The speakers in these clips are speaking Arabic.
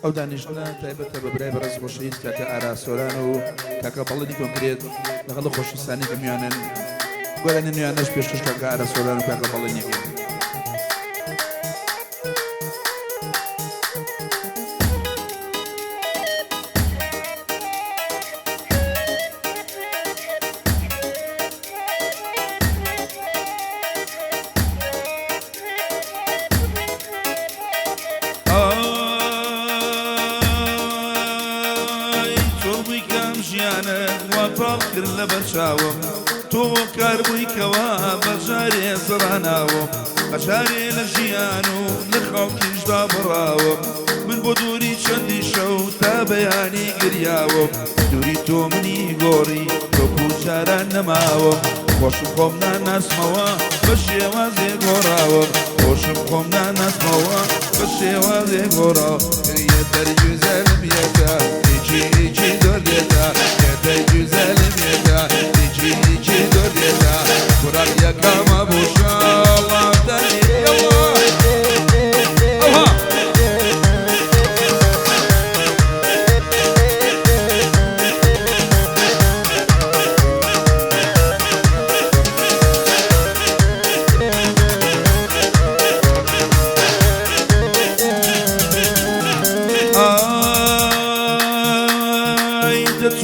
ئەو دانیشتە تایبەتە بە برای بەڕێز خۆشەویست کاکە ئاراسۆران و کاکە بەڵێنی کۆنکرێت لەگەڵ خۆشەویستانی کە میوانن گۆرانی نوێنەش پێشکەش کاکە ئاراسۆران و کاکە بەڵێنیەکەن. کرد لە بەرچاوم تۆ کاربوویکەوە بەژارێ زڕاناوم بەژارێ لە ژیان و لە خەڵکیشدا بڕاوم من بۆ دووری چەندی شەو تا بەیانی گریاوم دووری تۆ منی گۆڕی تۆکو جاران نەماوم خۆشم خۆم ناناسمەوە بە شێوازێ گۆڕاوم خۆشم خۆم ناناسمەوە بە شێوازێ گۆڕاو یەتەر گوزەلم یەکە هیچی دۆردێتە یەتەر گوزەلم یەکە هیچی دۆردێتە کوڕاق یەکەمە بۆشە وڵام دەنێەوە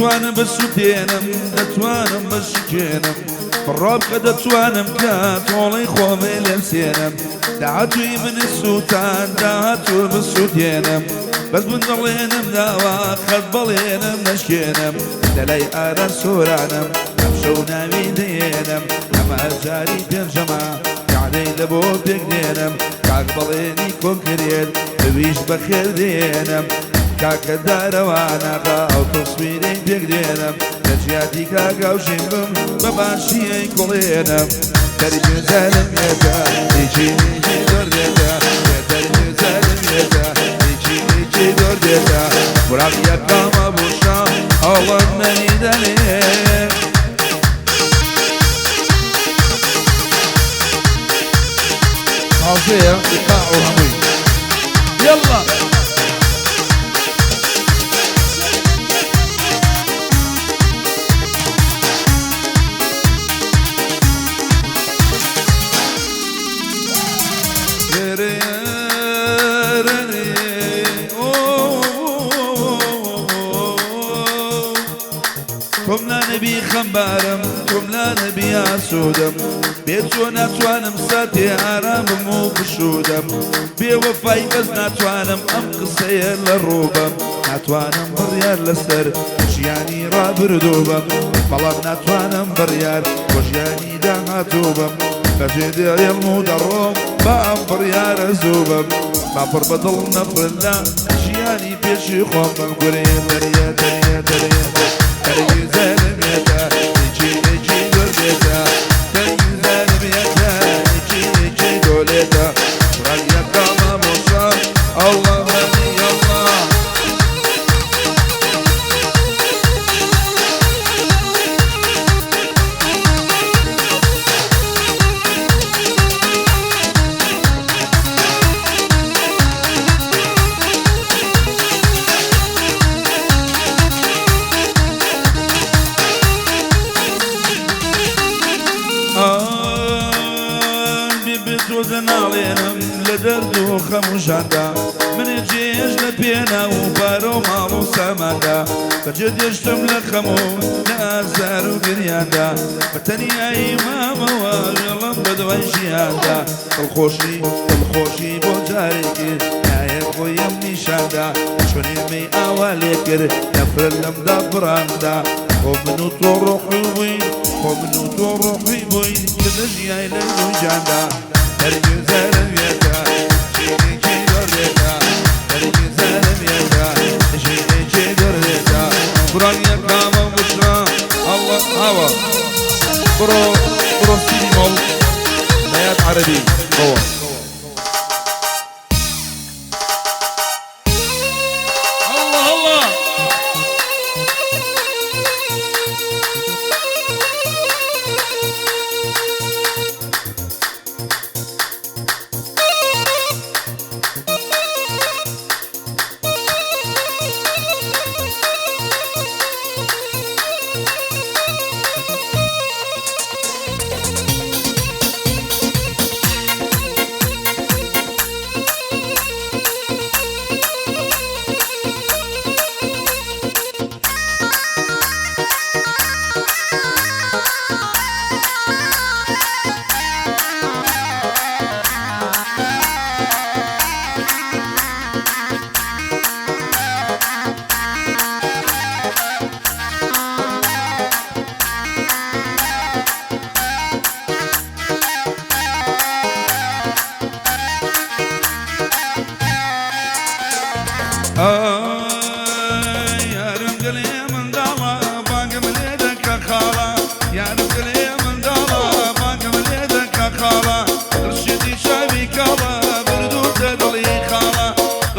دەتوانم بەسوودێنم دەتوانم بەشکێنم بڕابکە دەتوانم کە تۆڵەی خۆمێ لێم سێنم داهاتووی منی سووتان داهاتوو بسوودێنم بەس من دەڵێنم داوا قەت بەڵێنم نەشکێنم دەلای ئاران سۆرانم ئەم شەو ناوی دێنم ئەمە جاری پێنجەمە کارەی لە بۆ پێکدێنم کاک بەڵێنی کۆنکرێت بەویش بەخێر دێنم کاکە دارەوانەقا ئەو تەسویرەی پێکدێنم لە جیاتی کاگاوژین بم بە باشیەی کوڵێنم دەرگوزەلم یەکە هیچی دۆردێتە دەرگوزەلم یەکە هیچی دۆردێتە کوڕاق یەکەمە بۆشە ئەوڵەت منی دەنێ عاوزەیە ئیقاع و هەمووی یەڵڵا تۆم نانەبی خەمبارم تۆم نانەبی ئاسوودەم بێ تۆ ناتوانم ساتێ ئارامم و بشودەم بێوەفای بەس ناتوانم ئەم قسەیە لە ڕووبەم ناتوانم بڕیار لەسەر ژیانی ڕابردوو بم بەڵام ناتوانم بڕیار بۆ ژیانی داهاتوو بم بەجێ دێڵێڵم و دەڕۆم با ئەم بڕیارە زوو بم با پڕ بەدڵ نەفردا ژیانی پێشی خۆم بم گورێ دەریە دەریە دەریە دەرگوزەلم یەکە هیچی دۆردێتە دەرگوزەلم یەکە هیچی دۆلێتە کوڕاق یەکەمە بۆشە ئەڵڵا بەنی ئەڵڵا ناڵێنم لە دەرد و خەموشاندا منێ جێژ لە پێنا و بارە و ماڵ و ساماندا بەجێ دێشتم لە خەمە و لە ئازار و گریاندا بە تەنیایی مامەوە وێڵم بە دوای ژیاندا دڵخۆشی بۆ جارێکی نایە خۆیم نیشاندا چۆنێمەی ئاوا لێ کرد نەفرەت لەمدا بڕاندا خۆ من و تۆ ڕۆحی بووین خۆ من و تۆ ڕۆحی بووین کە لە ژیای لە دووجاندا دەرگوزەلم یەکە هیچی دۆردێتە دەرگوزەلم یەکە هیچی دۆردێتە کوڕاق یەکەمە بۆشە ئەڵڵا ئاوە بڕۆ سیری مەڵ بەیاد عەرەبی بەوە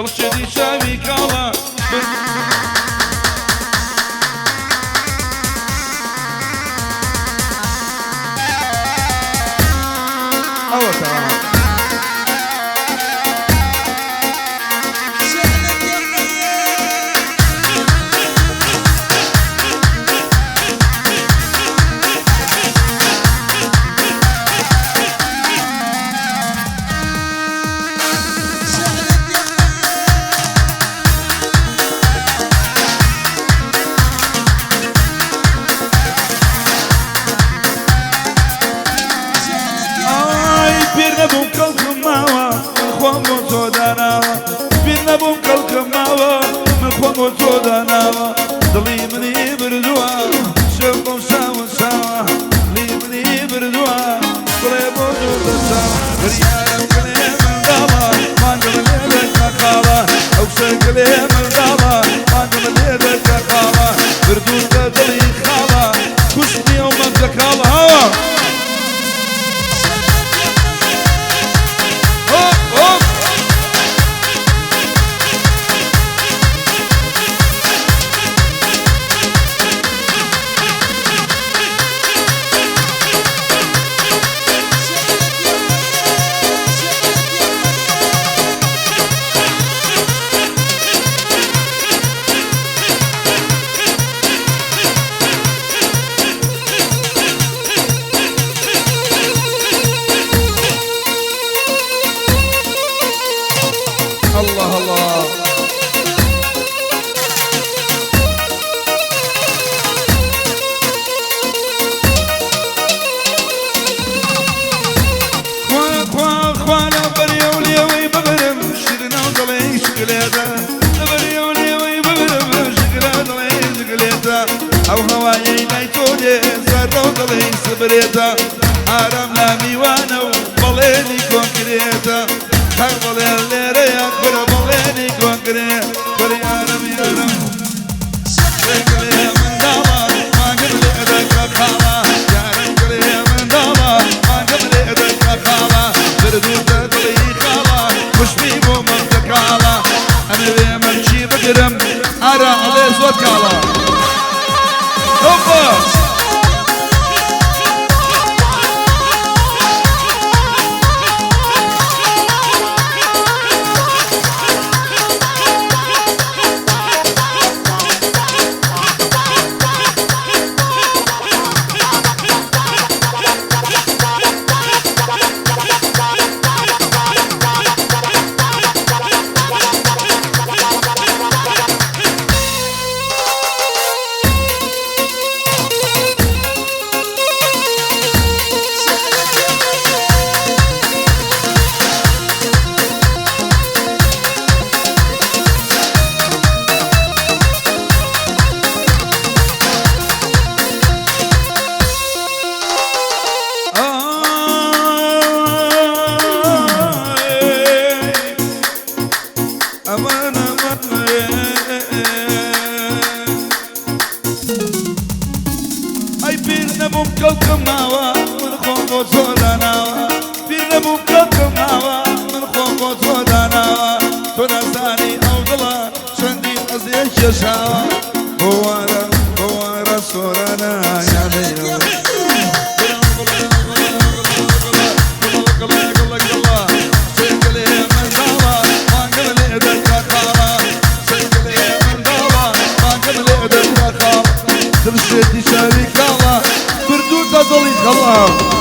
دڵشێتی شاوی کاڵە ئەوە تەواو نبوم كلكم ماوا من خوام وتوداناوا بين نبوم كلكم ماوا من خوام وتوداناوا ضلي مني بردوا شوقهم ساوا ساوا لي مني بردوا ضلي بردوا ساوا ريالم كلي من دالا ما نقبل يدك مقالا اوسر كلي من دالا ما نقبل يدك مقالا بردوا ضلي خالا كشني ومن تكالا الله الله خوانا بريولي وي ببرم شكلنا وضلي شكلاتا بريولي وي ببرم شكلاتا ضلي شكلاتا او هوايي نايتولي سرو ضلي سبريتا عرمنا ميوانا وبليني كونكريتا خربلي الليري اكبر بليني كونكريتا بريارم يارم شكلي من داما ما قبل ادك خالا يارم كلي من داما ما قبل ادك خالا بردو تدلي خالا مش بيبو منتكالا انا ليه ممشي بقرم ارى علي صوت كالا هوبا نبوم كلكم ناوا من خوف وصوداناوا بير نبوم كلكم ناوا من خوف وصوداناوا تنساني أوضلا شندي أزيش يشاوا بوارا سورانا يا بيرو تمشي تشارك الله بردو تضلي خلاص